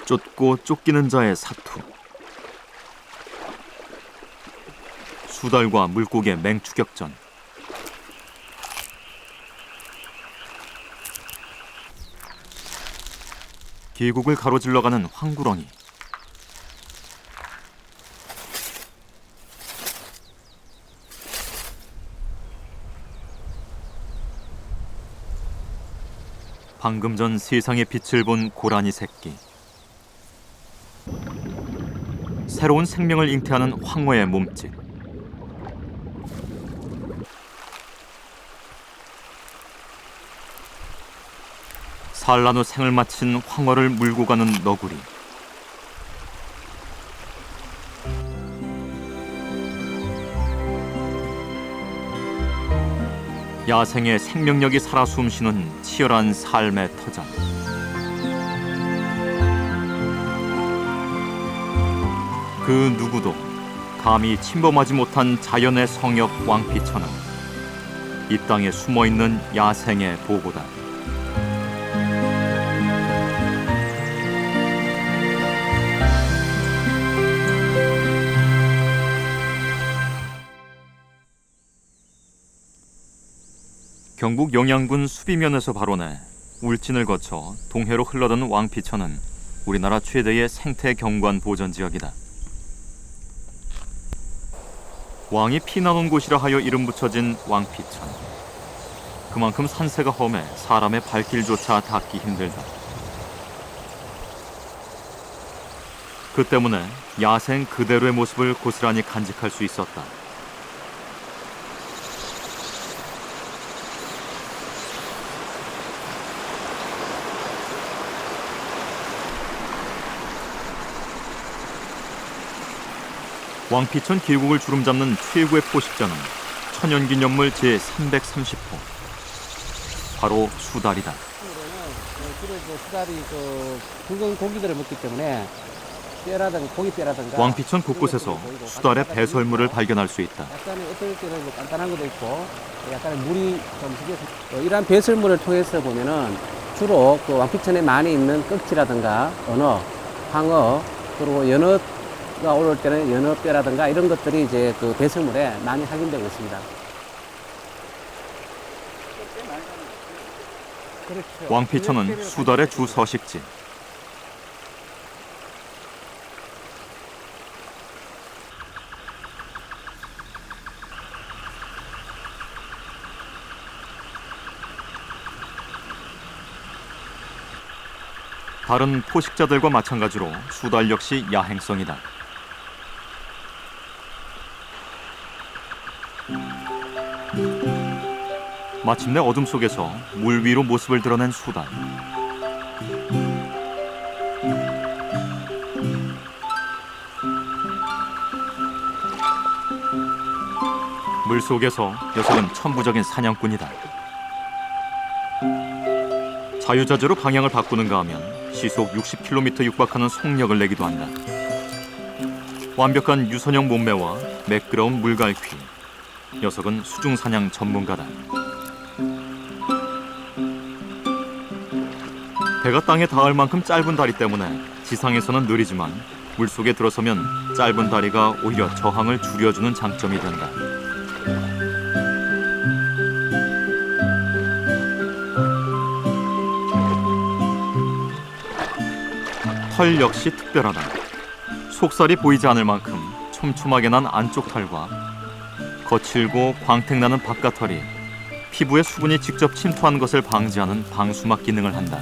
쫓고 쫓기는 자의 사투. 수달과 물고기의 맹추격전. 계곡을 가로질러가는 황구렁이. 방금 전 세상의 빛을 본 고라니 새끼. 새로운 생명을 잉태하는 황어의 몸짓. 산란 후 생을 마친 황어를 물고 가는 너구리. 야생의 생명력이 살아 숨쉬는 치열한 삶의 터전. 그 누구도 감히 침범하지 못한 자연의 성역 왕피천은 이 땅에 숨어있는 야생의 보고다. 경북 영양군 수비면에서 발원해 울진을 거쳐 동해로 흘러드는 왕피천은 우리나라 최대의 생태 경관 보전 지역이다. 왕이 피나는 곳이라 하여 이름 붙여진 왕피천. 그만큼 산세가 험해 사람의 발길조차 닿기 힘들다. 그 때문에 야생 그대로의 모습을 고스란히 간직할 수 있었다. 왕피천 계곡을 주름잡는 최고의 포식자는 천연기념물 제330호, 바로 수달이다. 주로 수달이 굵은 고기들을 먹기 때문에 뼈라든가 고기뼈라든가 왕피천 곳곳에서 수달의 배설물을 발견할 수 있다. 약간의 어떨 때는 단단한 것도 있고 약간의 물이 좀 생겨서 이러한 배설물을 통해서 보면은 주로 그 왕피천에 많이 있는 꺽지라든가 언어, 황어, 그리고 연어가 오를 때는 연어뼈라든가 이런 것들이 이제 그 배설물에 많이 확인되고 있습니다. 그렇죠. 왕피천은 수달의 주 서식지. 다른 포식자들과 마찬가지로 수달 역시 야행성이다. 마침내 어둠 속에서 물 위로 모습을 드러낸 수달. 물 속에서 녀석은 천부적인 사냥꾼이다. 자유자재로 방향을 바꾸는가 하면 시속 60km 육박하는 속력을 내기도 한다. 완벽한 유선형 몸매와 매끄러운 물갈퀴. 녀석은 수중사냥 전문가다. 배가 땅에 닿을 만큼 짧은 다리 때문에 지상에서는 느리지만 물속에 들어서면 짧은 다리가 오히려 저항을 줄여주는 장점이 된다. 털 역시 특별하다. 속살이 보이지 않을 만큼 촘촘하게 난 안쪽 털과 거칠고 광택나는 바깥털이 피부에 수분이 직접 침투하는 것을 방지하는 방수막 기능을 한다.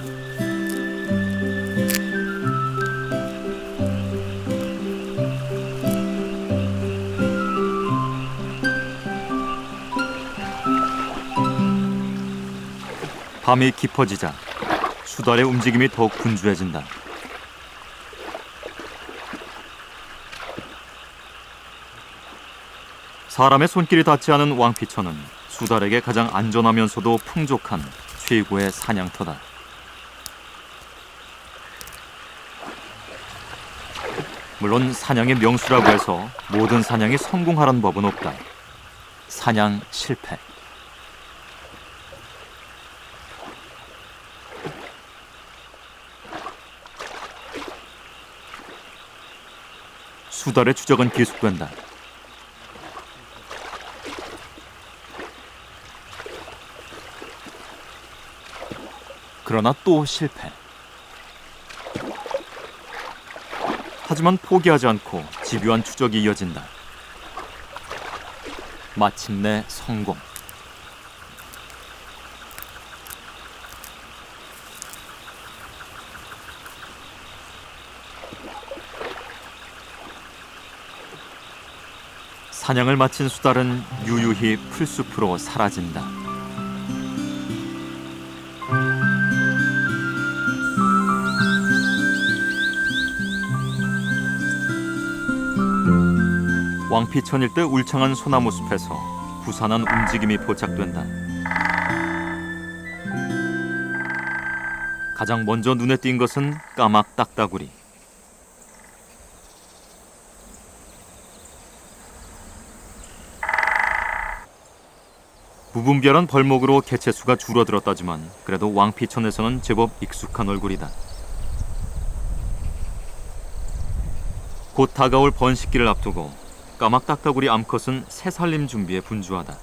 밤이 깊어지자 수달의 움직임이 더욱 분주해진다. 사람의 손길이 닿지 않은 왕피천은 수달에게 가장 안전하면서도 풍족한 최고의 사냥터다. 물론 사냥의 명수라고 해서 모든 사냥이 성공하라는 법은 없다. 사냥 실패. 수달의 추적은 계속된다. 그러나 또 실패. 하지만 포기하지 않고 집요한 추적이 이어진다. 마침내 성공. 사냥을 마친 수달은 유유히 풀숲으로 사라진다. 왕피천 일대 울창한 소나무 숲에서 부산한 움직임이 포착된다. 가장 먼저 눈에 띈 것은 까막 딱따구리. 무분별한 벌목으로 개체수가 줄어들었다지만 그래도 왕피천에서는 제법 익숙한 얼굴이다. 곧 다가올 번식기를 앞두고 까막 딱따구리 암컷은 새살림 준비에 분주하다.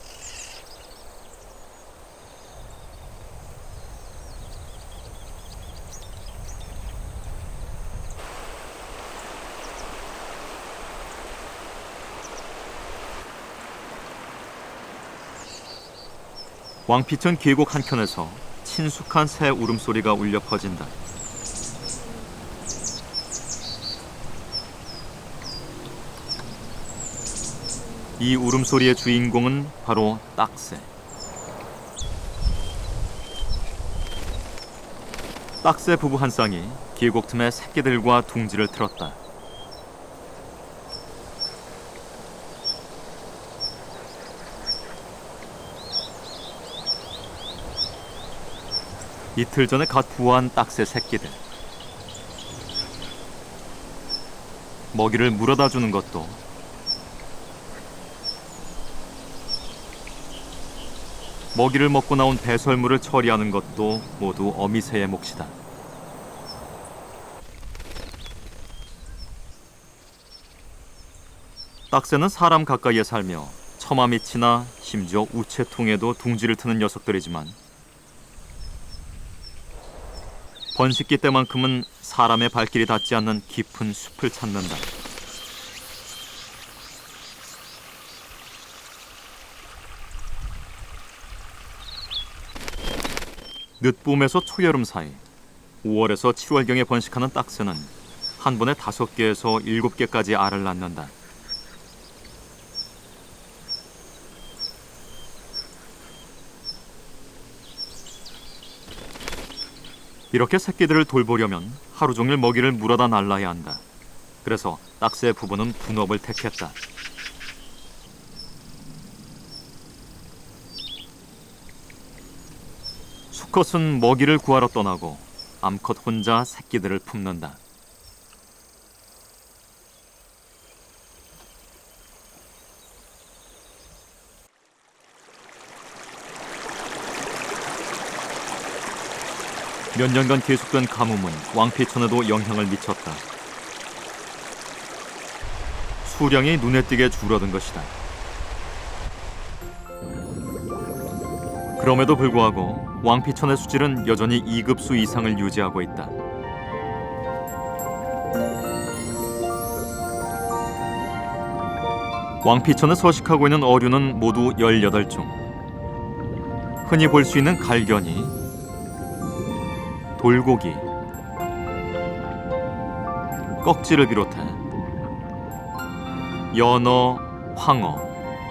왕피천 계곡 한켠에서 친숙한 새 울음소리가 울려 퍼진다. 이 울음소리의 주인공은 바로 딱새. 딱새 부부 한 쌍이 계곡 틈에 새끼들과 둥지를 틀었다. 이틀 전에 갓 부화한 딱새 새끼들. 먹이를 물어다 주는 것도 먹이를 먹고 나온 배설물을 처리하는 것도 모두 어미새의 몫이다. 딱새는 사람 가까이에 살며 처마 밑이나 심지어 우체통에도 둥지를 트는 녀석들이지만 번식기 때만큼은 사람의 발길이 닿지 않는 깊은 숲을 찾는다. 늦봄에서 초여름 사이 5월에서 7월경에 번식하는 딱새는 한 번에 5개에서 7개까지 알을 낳는다. 이렇게 새끼들을 돌보려면 하루 종일 먹이를 물어다 날라야 한다. 그래서 딱새 부부는 분업을 택했다. 수컷은 먹이를 구하러 떠나고 암컷 혼자 새끼들을 품는다. 몇 년간 계속된 가뭄은 왕피천에도 영향을 미쳤다. 수량이 눈에 띄게 줄어든 것이다. 그럼에도 불구하고 왕피천의 수질은 여전히 2급수 이상을 유지하고 있다. 왕피천에 서식하고 있는 어류는 모두 18종. 흔히 볼 수 있는 갈견이, 돌고기, 꺽지를 비롯해 연어, 황어,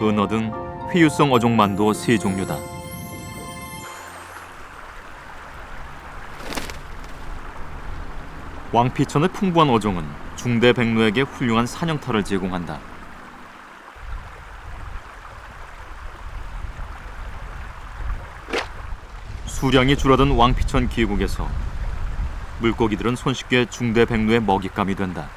은어 등 회유성 어종만도 3종류다. 왕피천의 풍부한 어종은 중대백로에게 훌륭한 사냥터를 제공한다. 수량이 줄어든 왕피천 계곡에서 물고기들은 손쉽게 중대백로의 먹잇감이 된다.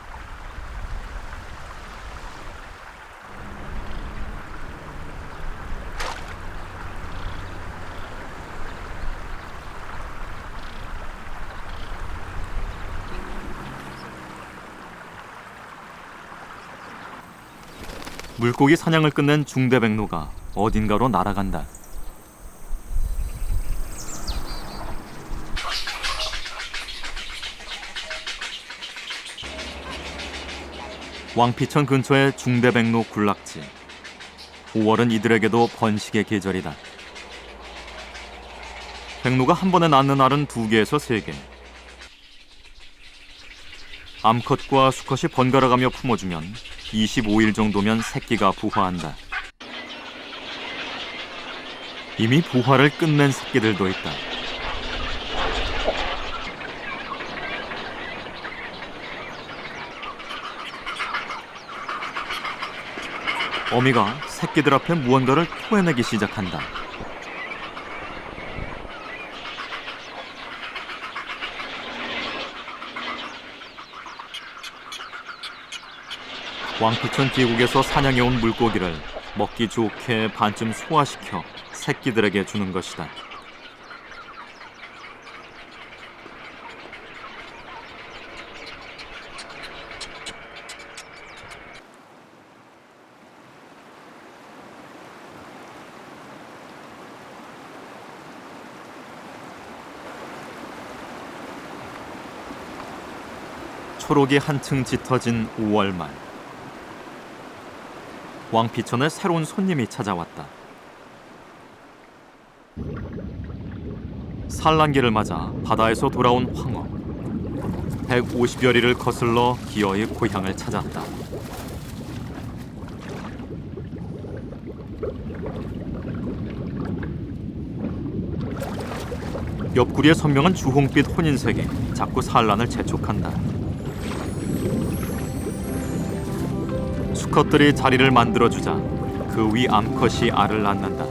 물고기 사냥을 끝낸 중대백로가 어딘가로 날아간다. 왕피천 근처의 중대백로 군락지. 5월은 이들에게도 번식의 계절이다. 백로가 한 번에 낳는 알은 2개에서 3개. 암컷과 수컷이 번갈아가며 품어주면 25일 정도면 새끼가 부화한다. 이미 부화를 끝낸 새끼들도 있다. 어미가 새끼들 앞에 무언가를 토해내기 시작한다. 왕피천 계곡에서 사냥해온 물고기를 먹기 좋게 반쯤 소화시켜 새끼들에게 주는 것이다. 초록이 한층 짙어진 5월 말. 왕피천에 새로운 손님이 찾아왔다. 산란기를 맞아 바다에서 돌아온 황어. 150여리를 거슬러 기어이 고향을 찾았다. 옆구리에 선명한 주홍빛 혼인색이 자꾸 산란을 재촉한다. 수컷들이 자리를 만들어주자 그 위 암컷이 알을 낳는다.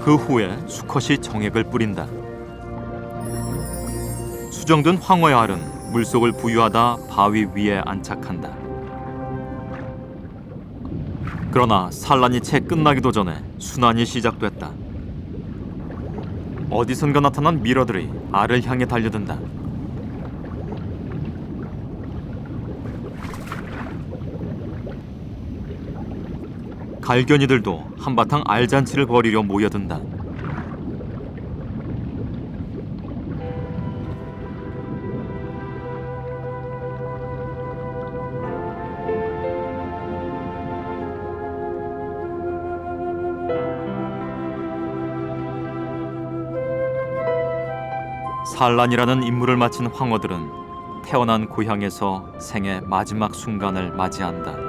그 후에 수컷이 정액을 뿌린다. 수정된 황어의 알은 물속을 부유하다 바위 위에 안착한다. 그러나 산란이 채 끝나기도 전에 순환이 시작됐다. 어디선가 나타난 미러들이 알을 향해 달려든다. 갈견이들도 한바탕 알잔치를 벌이려 모여든다. 산란이라는 임무를 마친 황어들은 태어난 고향에서 생의 마지막 순간을 맞이한다.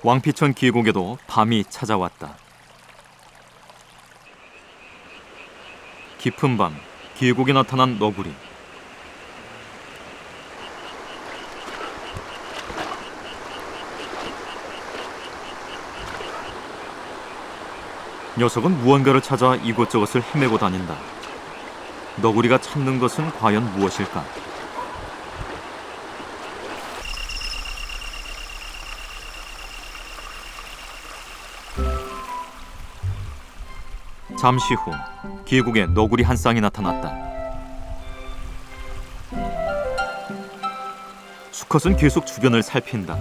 왕피천 계곡에도 밤이 찾아왔다. 깊은 밤, 계곡에 나타난 너구리. 녀석은 무언가를 찾아 이곳저곳을 헤매고 다닌다. 너구리가 찾는 것은 과연 무엇일까? 잠시 후 계곡에 너구리 한 쌍이 나타났다. 수컷은 계속 주변을 살핀다.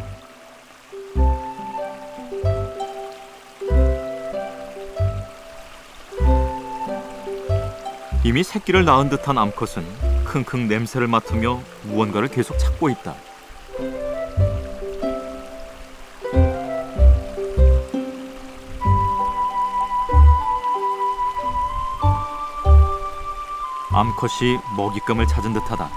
이미 새끼를 낳은 듯한 암컷은 킁킁 냄새를 맡으며 무언가를 계속 찾고 있다. 암컷이 먹잇감을 찾은 듯하다.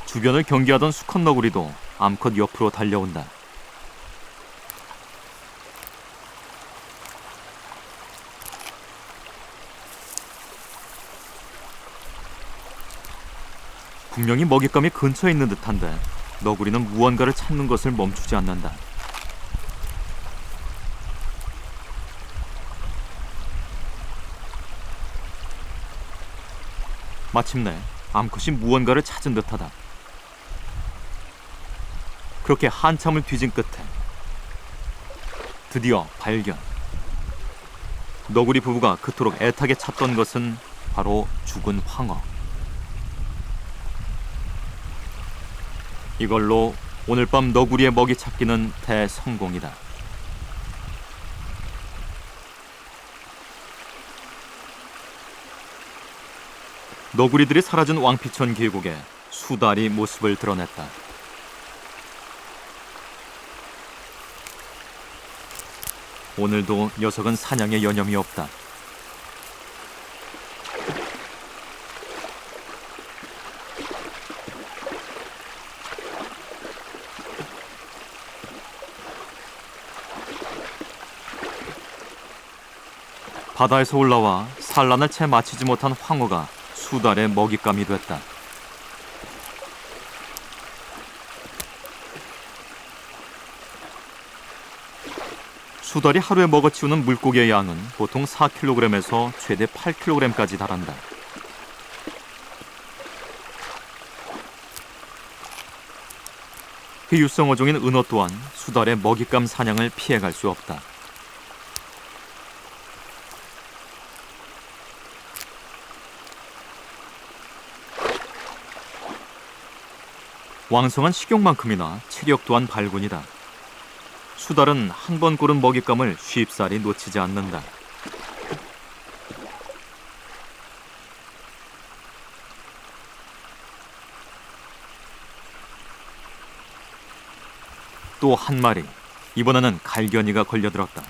주변을 경계하던 수컷 너구리도 암컷 옆으로 달려온다. 분명히 먹잇감이 근처에 있는 듯한데 너구리는 무언가를 찾는 것을 멈추지 않는다. 마침내 암컷이 무언가를 찾은 듯하다. 그렇게 한참을 뒤진 끝에 드디어 발견. 너구리 부부가 그토록 애타게 찾던 것은 바로 죽은 황어. 이걸로 오늘 밤 너구리의 먹이 찾기는 대성공이다. 너구리들이 사라진 왕피천 계곡에 수달이 모습을 드러냈다. 오늘도 녀석은 사냥에 여념이 없다. 바다에서 올라와 산란을 채 마치지 못한 황어가 수달의 먹잇감이 됐다. 수달이 하루에 먹어치우는 물고기의 양은 보통 4kg에서 최대 8kg까지 달한다. 그 육성어종인 은어 또한 수달의 먹잇감 사냥을 피해갈 수 없다. 왕성한 식욕만큼이나 체력 또한 발군이다. 수달은 한 번 고른 먹잇감을 쉽사리 놓치지 않는다. 또 한 마리, 이번에는 갈견이가 걸려들었다.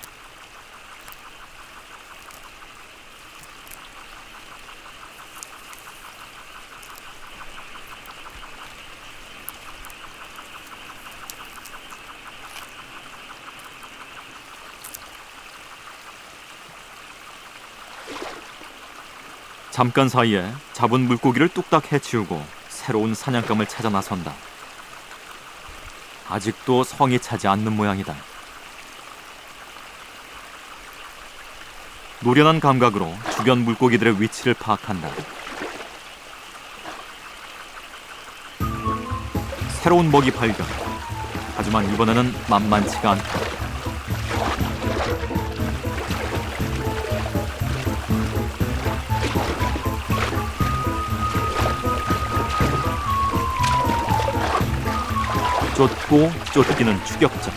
잠깐 사이에 잡은 물고기를 뚝딱 해치우고 새로운 사냥감을 찾아 나선다. 아직도 성이 차지 않는 모양이다. 노련한 감각으로 주변 물고기들의 위치를 파악한다. 새로운 먹이 발견. 하지만 이번에는 만만치가 않다. 쫓고 쫓기는 추격자.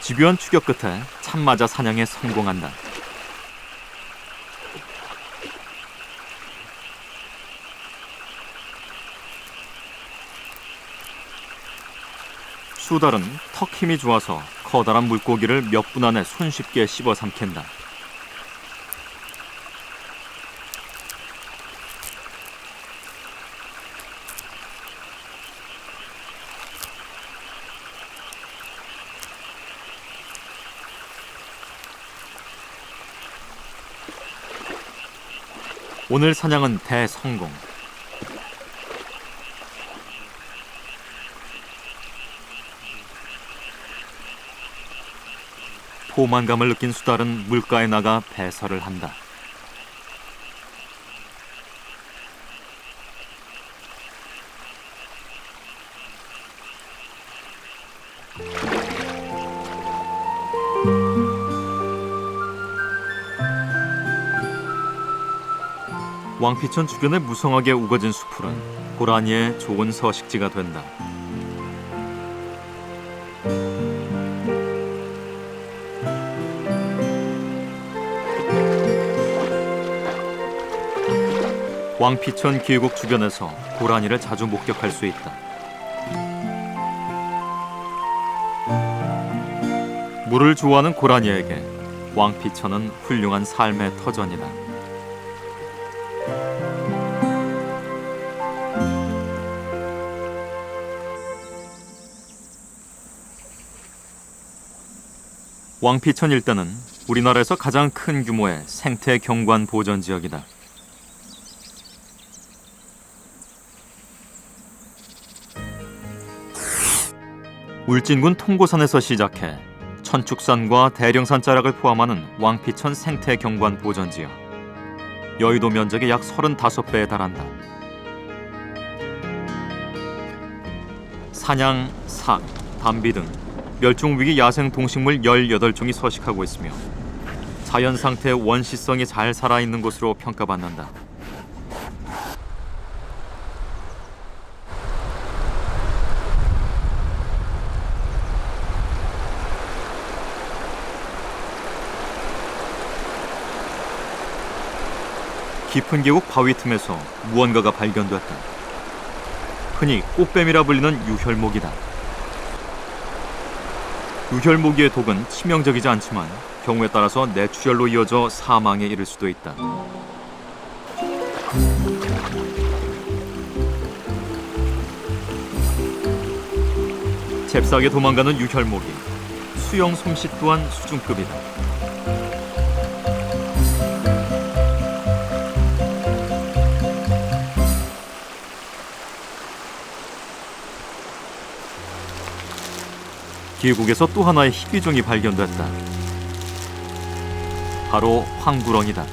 집요한 추격 끝에 참맞아 사냥에 성공한다. 수달은 턱 힘이 좋아서 커다란 물고기를 몇 분 안에 손쉽게 씹어 삼킨다. 오늘 사냥은 대성공. 포만감을 느낀 수달은 물가에 나가 배설을 한다. 왕피천 주변에 무성하게 우거진 수풀은 고라니의 좋은 서식지가 된다. 왕피천 계곡 주변에서 고라니를 자주 목격할 수 있다. 물을 좋아하는 고라니에게 왕피천은 훌륭한 삶의 터전이다. 왕피천 일대는 우리나라에서 가장 큰 규모의 생태 경관 보전 지역이다. 울진군 통고산에서 시작해 천축산과 대령산 자락을 포함하는 왕피천 생태경관 보전지역. 여의도 면적의 약 35배에 달한다. 사냥, 삭, 담비 등 멸종위기 야생 동식물 18종이 서식하고 있으며 자연 상태의 원시성이 잘 살아있는 곳으로 평가받는다. 깊은 계곡 바위 틈에서 무언가가 발견됐다. 흔히 꽃뱀이라 불리는 유혈모기다. 유혈모기의 독은 치명적이지 않지만 경우에 따라서 뇌출혈로 이어져 사망에 이를 수도 있다. 잽싸게 도망가는 유혈모기. 수영 솜씨 또한 수준급이다. 계곡에서 또 하나의 희귀종이 발견됐다. 바로 황구렁이다.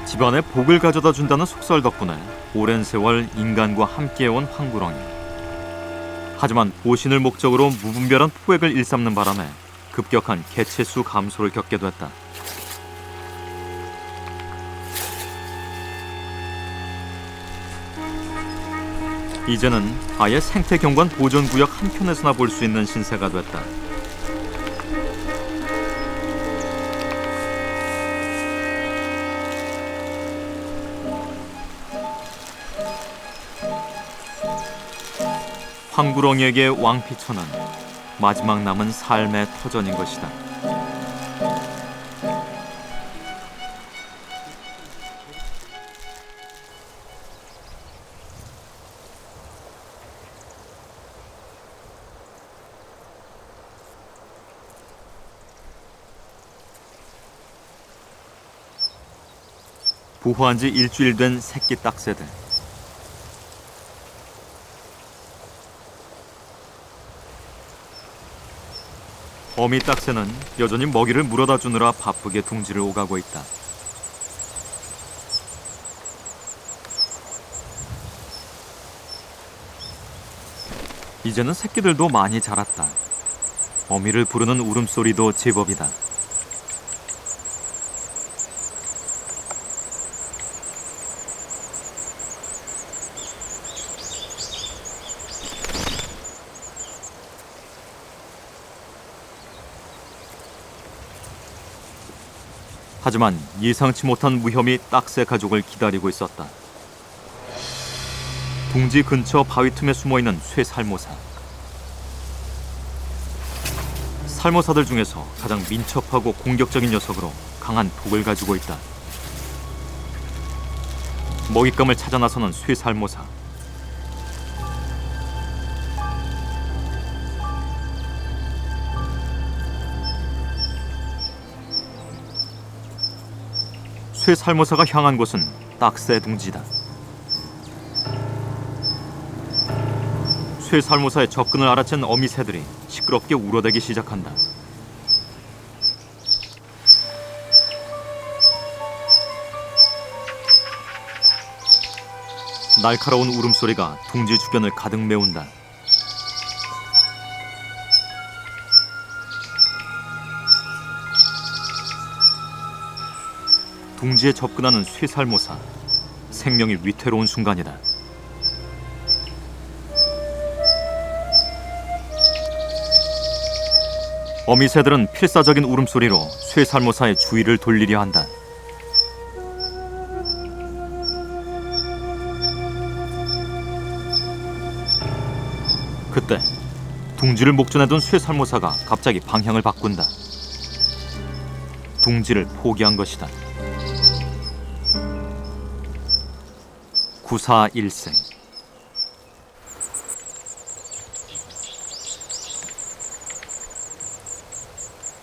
집안에 복을 가져다 준다는 속설 덕분에 오랜 세월 인간과 함께해온 황구렁이. 하지만 보신을 목적으로 무분별한 포획을 일삼는 바람에 급격한 개체수 감소를 겪게 됐다. 이제는 아예 생태경관 보존구역 한편에서나 볼 수 있는 신세가 됐다. 황구렁이에게 왕피천은 마지막 남은 삶의 터전인 것이다. 부화한 지 일주일 된 새끼 딱새들. 어미 딱새는 여전히 먹이를 물어다 주느라 바쁘게 둥지를 오가고 있다. 이제는 새끼들도 많이 자랐다. 어미를 부르는 울음소리도 제법이다. 하지만 예상치 못한 위험이 딱새 가족을 기다리고 있었다. 둥지 근처 바위 틈에 숨어있는 쇠살모사. 살모사들 중에서 가장 민첩하고 공격적인 녀석으로 강한 독을 가지고 있다. 먹잇감을 찾아 나서는 쇠살모사. 쇠살모사가 향한 곳은 딱새 둥지다. 쇠살모사의 접근을 알아챈 어미새들이 시끄럽게 울어대기 시작한다. 날카로운 울음소리가 둥지 주변을 가득 메운다. 둥지에 접근하는 쇠살모사. 생명이 위태로운 순간이다. 어미새들은 필사적인 울음소리로 쇠살모사의 주의를 돌리려 한다. 그때 둥지를 목전에 둔 쇠살모사가 갑자기 방향을 바꾼다. 둥지를 포기한 것이다. 구사일생.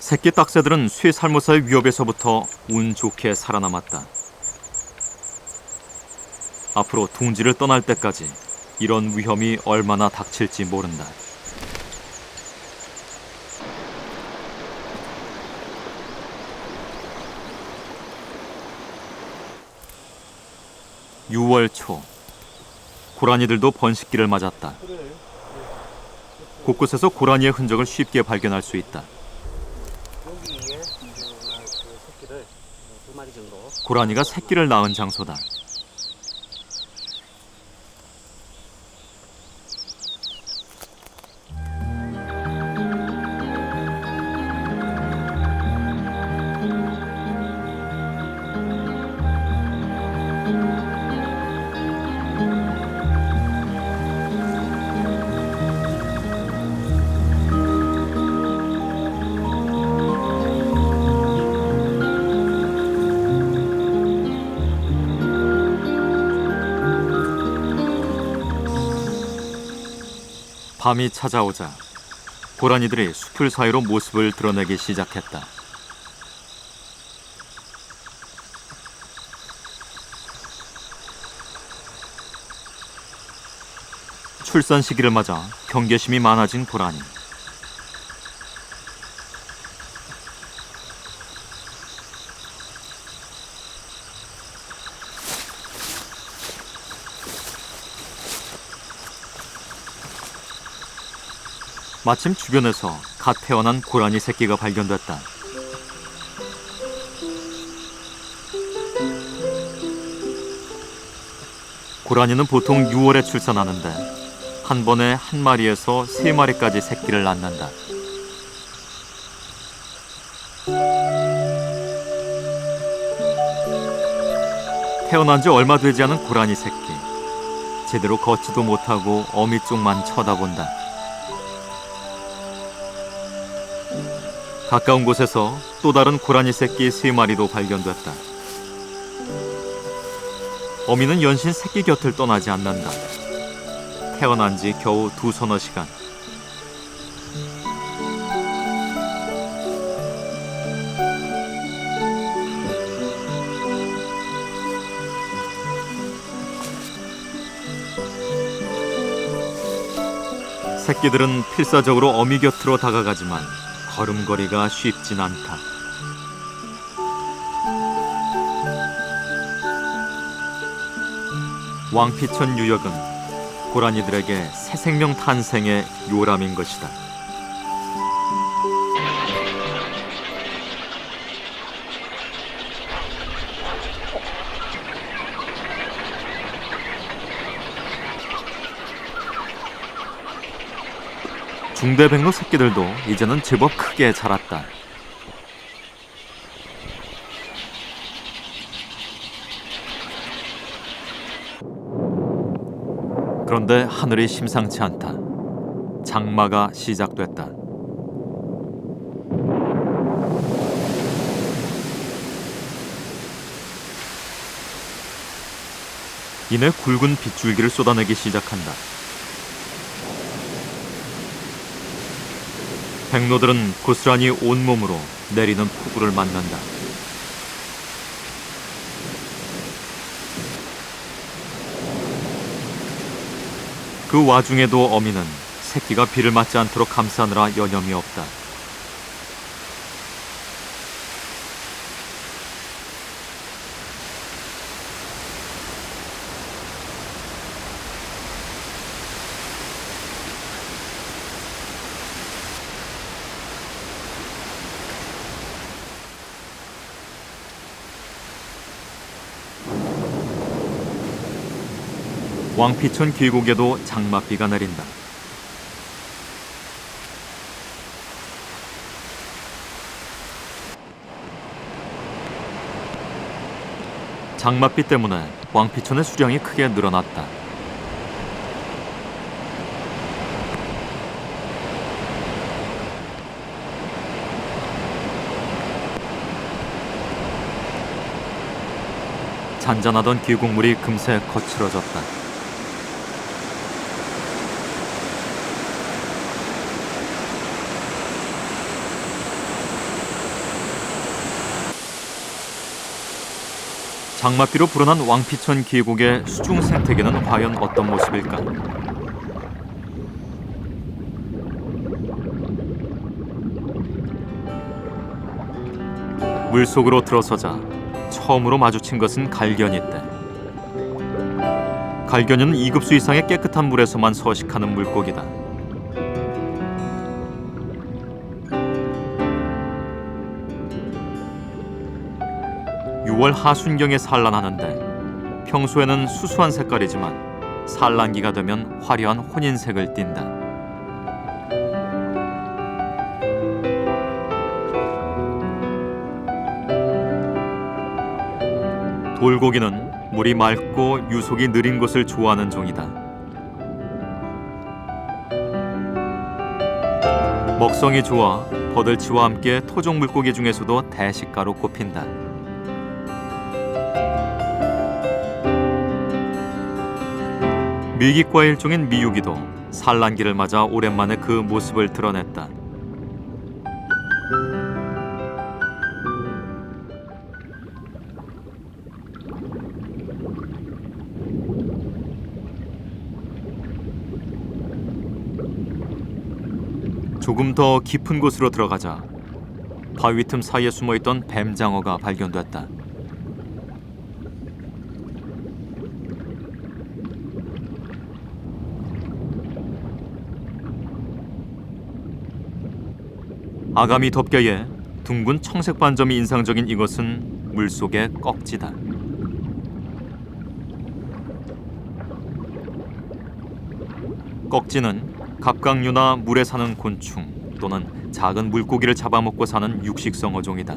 새끼 딱새들은 쇠살모사의 위협에서부터 운 좋게 살아남았다. 앞으로 둥지를 떠날 때까지 이런 위험이 얼마나 닥칠지 모른다. (6월) 초 고라니들도 번식기를 맞았다. 곳곳에서 고라니의 흔적을 쉽게 발견할 수 있다. 여기에 새끼를 2마리 정도. 고라니가 새끼를 낳은 장소다. 밤이 찾아오자 고라니들이 숲을 사이로 모습을 드러내기 시작했다. 출산 시기를 맞아 경계심이 많아진 고라니. 마침 주변에서 갓 태어난 고라니 새끼가 발견됐다. 고라니는 보통 6월에 출산하는데 한 번에 한 마리에서 3마리까지 새끼를 낳는다. 태어난 지 얼마 되지 않은 고라니 새끼. 제대로 걷지도 못하고 어미 쪽만 쳐다본다. 가까운 곳에서 또 다른 고라니 새끼 3마리도 발견됐다. 어미는 연신 새끼 곁을 떠나지 않는다. 태어난 지 겨우 2-3 시간. 새끼들은 필사적으로 어미 곁으로 다가가지만 걸음걸이가 쉽진 않다. 왕피천 유역은 고라니들에게 새 생명 탄생의 요람인 것이다. 중대백로 새끼들도 이제는 제법 크게 자랐다. 그런데 하늘이 심상치 않다. 장마가 시작됐다. 이내 굵은 빗줄기를 쏟아내기 시작한다. 백로들은 고스란히 온몸으로 내리는 폭우를 맞는다. 그 와중에도 어미는 새끼가 비를 맞지 않도록 감싸느라 여념이 없다. 왕피천 계곡에도 장맛비가 내린다. 장맛비 때문에 왕피천의 수량이 크게 늘어났다. 잔잔하던 계곡물이 금세 거칠어졌다. 장맛비로 불어난 왕피천 계곡의 수중 생태계는 과연 어떤 모습일까? 물속으로 들어서자 처음으로 마주친 것은 갈견이 떼. 갈견이는 2급수 이상의 깨끗한 물에서만 서식하는 물고기다. 6월 하순경에 산란하는데 평소에는 수수한 색깔이지만 산란기가 되면 화려한 혼인색을 띈다. 돌고기는 물이 맑고 유속이 느린 곳을 좋아하는 종이다. 먹성이 좋아 버들치와 함께 토종 물고기 중에서도 대식가로 꼽힌다. 미기과의 일종인 미유기도 산란기를 맞아 오랜만에 그 모습을 드러냈다. 조금 더 깊은 곳으로 들어가자 바위 틈 사이에 숨어있던 뱀장어가 발견됐다. 아가미 덮개에 둥근 청색 반점이 인상적인 이것은 물속의 꺽지다. 꺽지는 갑각류나 물에 사는 곤충 또는 작은 물고기를 잡아먹고 사는 육식성 어종이다.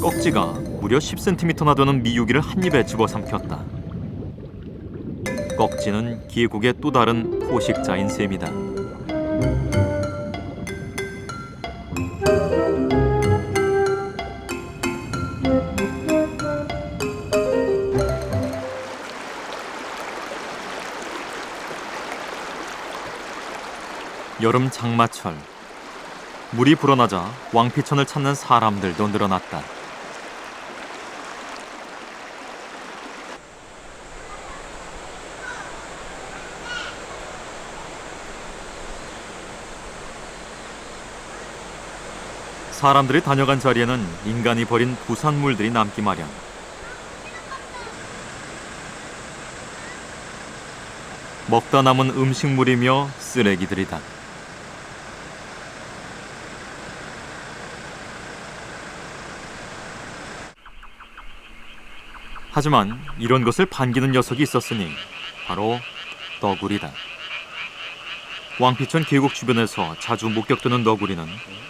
꺽지가 무려 10cm나 되는 미유기를 한 입에 집어삼켰다. 꺽지는 계곡의 또 다른 포식자인 셈이다. 여름 장마철, 물이 불어나자 왕피천을 찾는 사람들도 늘어났다. 사람들이 다녀간 자리에는 인간이 버린 부산물들이 남기 마련. 먹다 남은 음식물이며 쓰레기들이다. 하지만 이런 것을 반기는 녀석이 있었으니 바로 너구리다. 왕피천 계곡 주변에서 자주 목격되는 너구리는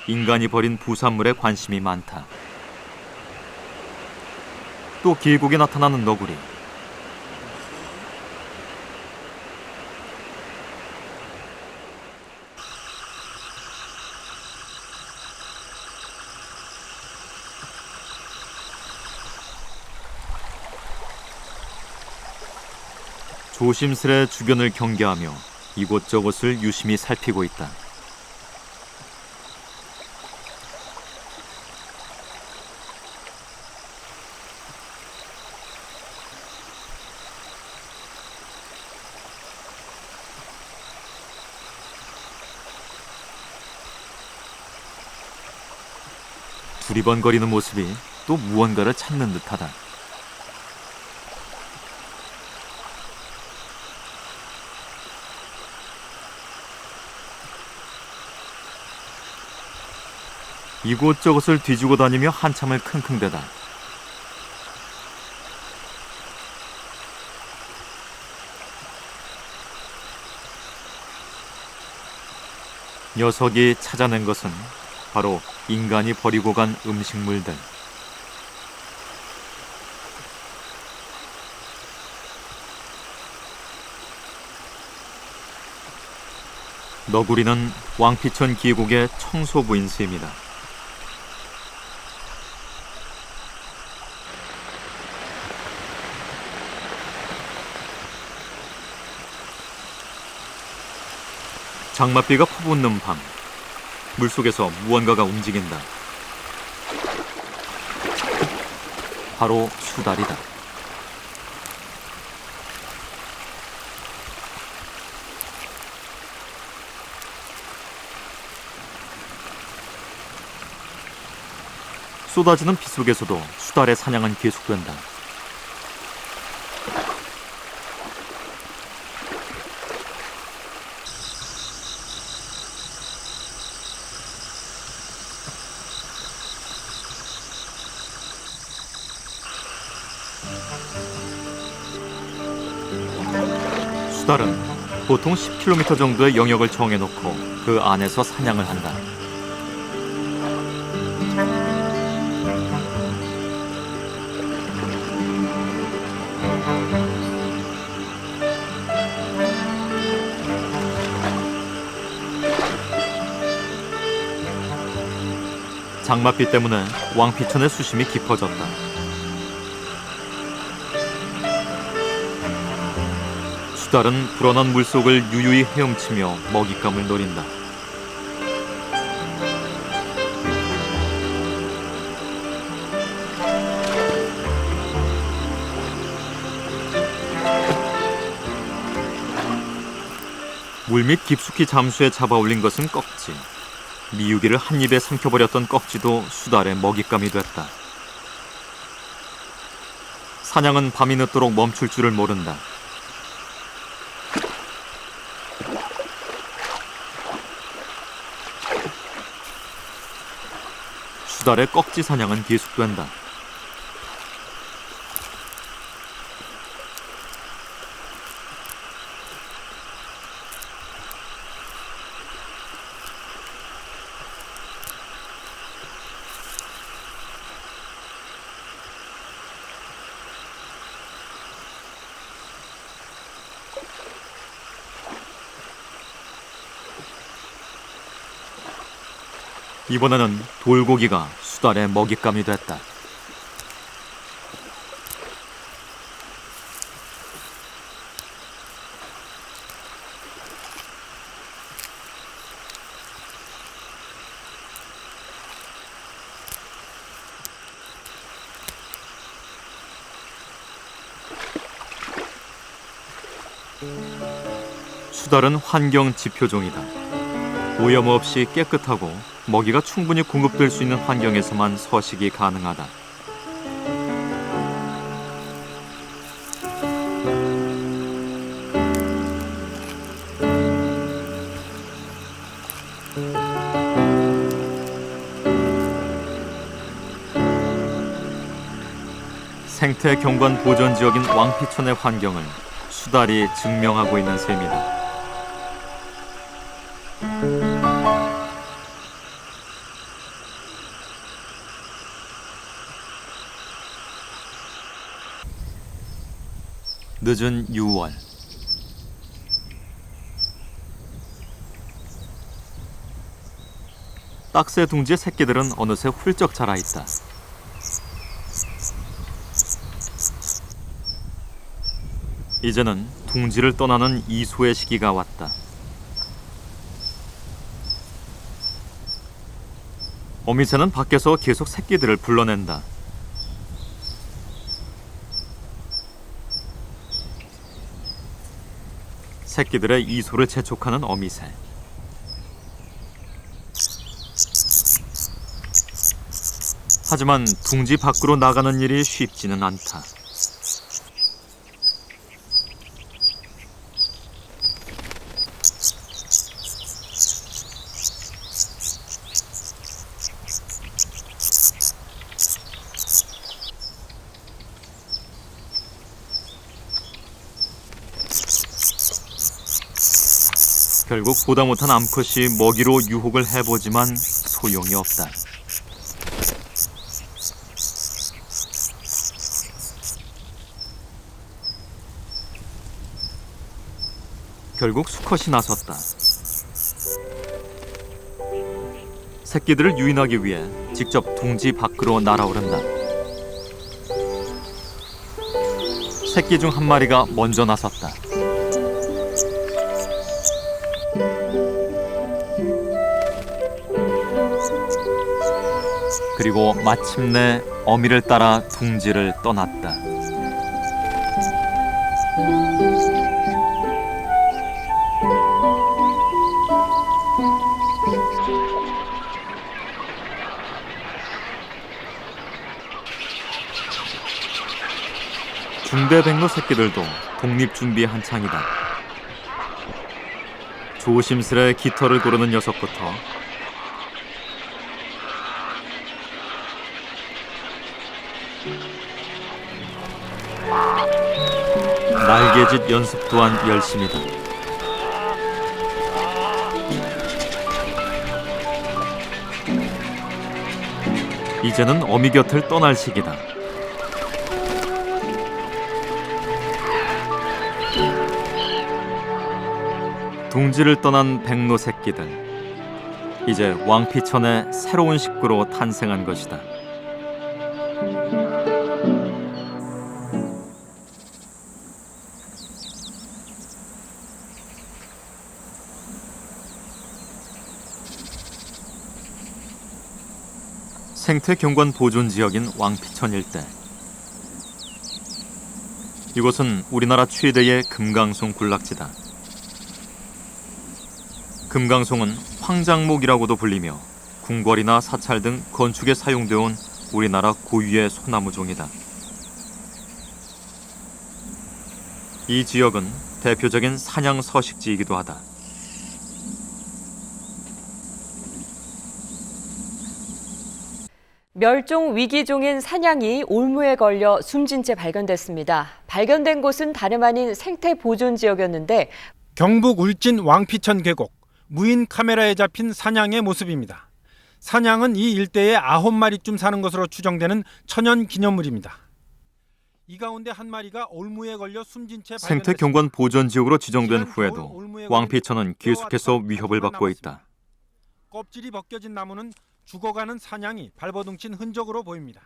인간이 버린 부산물에 관심이 많다. 또 계곡에 나타나는 너구리. 조심스레 주변을 경계하며 이곳저곳을 유심히 살피고 있다. 두리번거리는 모습이 또 무언가를 찾는 듯하다. 이곳저곳을 뒤지고 다니며 한참을 킁킁대다. 녀석이 찾아낸 것은 바로 인간이 버리고 간 음식물들. 너구리는 왕피천 계곡의 청소부인 셈이다. 장맛비가 퍼붓는 밤, 물속에서 무언가가 움직인다. 바로 수달이다. 쏟아지는 비 속에서도 수달의 사냥은 계속된다. 수달은 보통 10km 정도의 영역을 정해놓고 그 안에서 사냥을 한다. 장맛비 때문에 왕피천의 수심이 깊어졌다. 수달은 불어난 물속을 유유히 헤엄치며 먹잇감을 노린다. 물밑 깊숙이 잠수해 잡아올린 것은 꺽지. 미유기를 한 입에 삼켜버렸던 꺽지도 수달의 먹잇감이 됐다. 사냥은 밤이 늦도록 멈출 줄을 모른다. 수달의 꺽지 사냥은 계속된다. 이번에는 돌고기가 수달의 먹잇감이 됐다. 수달은 환경 지표종이다. 오염 없이 깨끗하고 먹이가 충분히 공급될 수 있는 환경에서만 서식이 가능하다. 생태 경관 보전 지역인 왕피천의 환경을 수달이 증명하고 있는 셈이다. 늦은 6월. 딱새 둥지의 새끼들은 어느새 훌쩍 자라있다. 이제는 둥지를 떠나는 이소의 시기가 왔다. 어미새는 밖에서 계속 새끼들을 불러낸다. 새끼들의 이소를 재촉하는 어미새. 하지만 둥지 밖으로 나가는 일이 쉽지는 않다. 결국 보다 못한 암컷이 먹이로 유혹을 해보지만 소용이 없다. 결국 수컷이 나섰다. 새끼들을 유인하기 위해 직접 둥지 밖으로 날아오른다. 새끼 중 한 마리가 먼저 나섰다. 그리고 마침내 어미를 따라 둥지를 떠났다. 중대백로 새끼들도 독립준비 한창이다. 조심스레 깃털을 고르는 녀석부터 날개짓 연습 또한 열심이다. 이제는 어미 곁을 떠날 시기다. 둥지를 떠난 백로 새끼들, 이제 왕피천의 새로운 식구로 탄생한 것이다. 생태 경관 보존 지역인 왕피천 일대. 이곳은 우리나라 최대의 금강송 군락지다. 금강송은 황장목이라고도 불리며 궁궐이나 사찰 등 건축에 사용되어 온 우리나라 고유의 소나무종이다. 이 지역은 대표적인 사냥 서식지이기도 하다. 멸종 위기종인 사냥이 올무에 걸려 숨진 채 발견됐습니다. 발견된 곳은 다름 아닌 생태 보존 지역이었는데 경북 울진 왕피천 계곡, 무인 카메라에 잡힌 사냥의 모습입니다. 사냥은 이 일대에 9마리쯤 사는 것으로 추정되는 천연 기념물입니다. 이 가운데 한 마리가 올무에 걸려 숨진 채 발견됐습니다. 생태 경관 보존 지역으로 지정된 후에도 왕피천은 계속해서 위협을 받고 있다. 껍질이 벗겨진 나무는 죽어가는 사냥이 발버둥친 흔적으로 보입니다.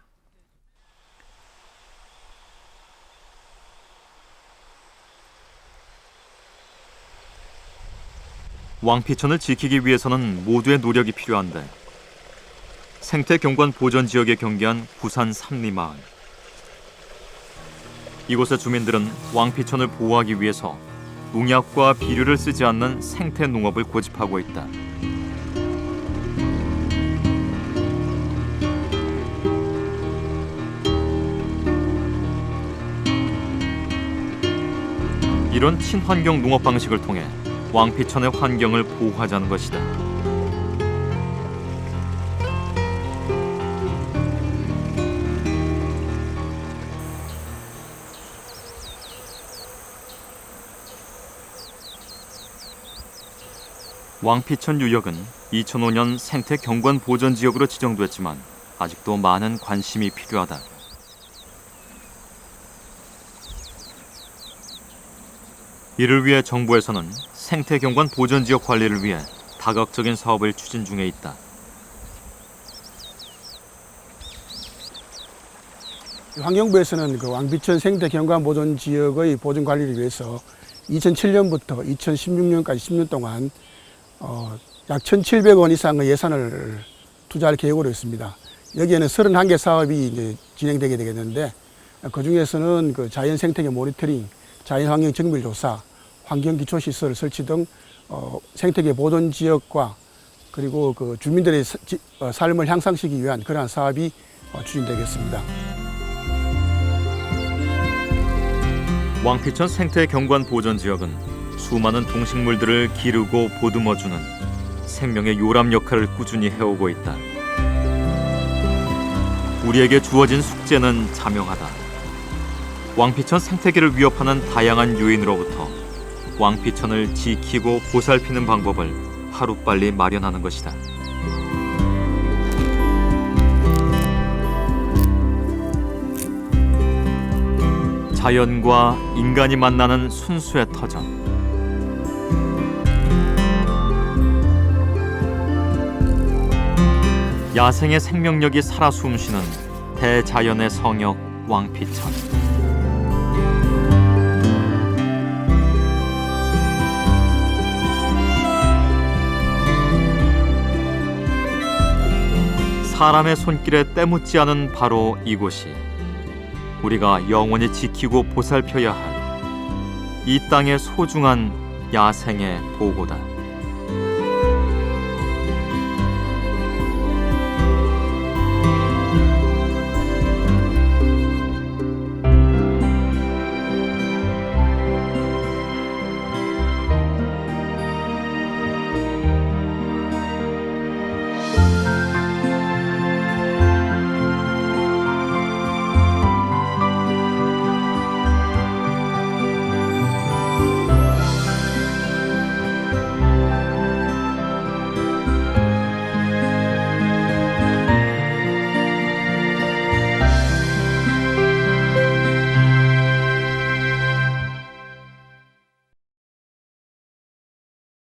왕피천을 지키기 위해서는 모두의 노력이 필요한데 생태 경관 보존 지역에 경계한 부산 삼리마을. 이곳의 주민들은 왕피천을 보호하기 위해서 농약과 비료를 쓰지 않는 생태 농업을 고집하고 있다. 이런 친환경 농업 방식을 통해 왕피천의 환경을 보호하자는 것이다. 왕피천 유역은 2005년 생태 경관 보전 지역으로 지정됐지만 아직도 많은 관심이 필요하다. 이를 위해 정부에서는 생태 경관 보전 지역 관리를 위해 다각적인 사업을 추진 중에 있다. 환경부에서는 그 왕피천 생태 경관 보존 지역의 보존 관리를 위해서 2007년부터 2016년까지 10년 동안 약 1,700원 이상의 예산을 투자할 계획으로 있습니다. 여기에는 31개 사업이 이제 진행되게 되겠는데 그 중에서는 그 자연 생태계 모니터링, 자연 환경 정밀 조사, 환경 기초 시설 설치 등 생태계 보존 지역과 그리고 그 주민들의 삶을 향상시키기 위한 그러한 사업이 추진되겠습니다. 왕피천 생태 경관 보전 지역은 수많은 동식물들을 기르고 보듬어주는 생명의 요람 역할을 꾸준히 해오고 있다. 우리에게 주어진 숙제는 자명하다. 왕피천 생태계를 위협하는 다양한 요인으로부터 왕피천을 지키고 보살피는 방법을 하루빨리 마련하는 것이다. 자연과 인간이 만나는 순수의 터전. 야생의 생명력이 살아 숨쉬는 대자연의 성역 왕피천. 사람의 손길에 때묻지 않은 바로 이곳이 우리가 영원히 지키고 보살펴야 할 이 땅의 소중한 야생의 보고다.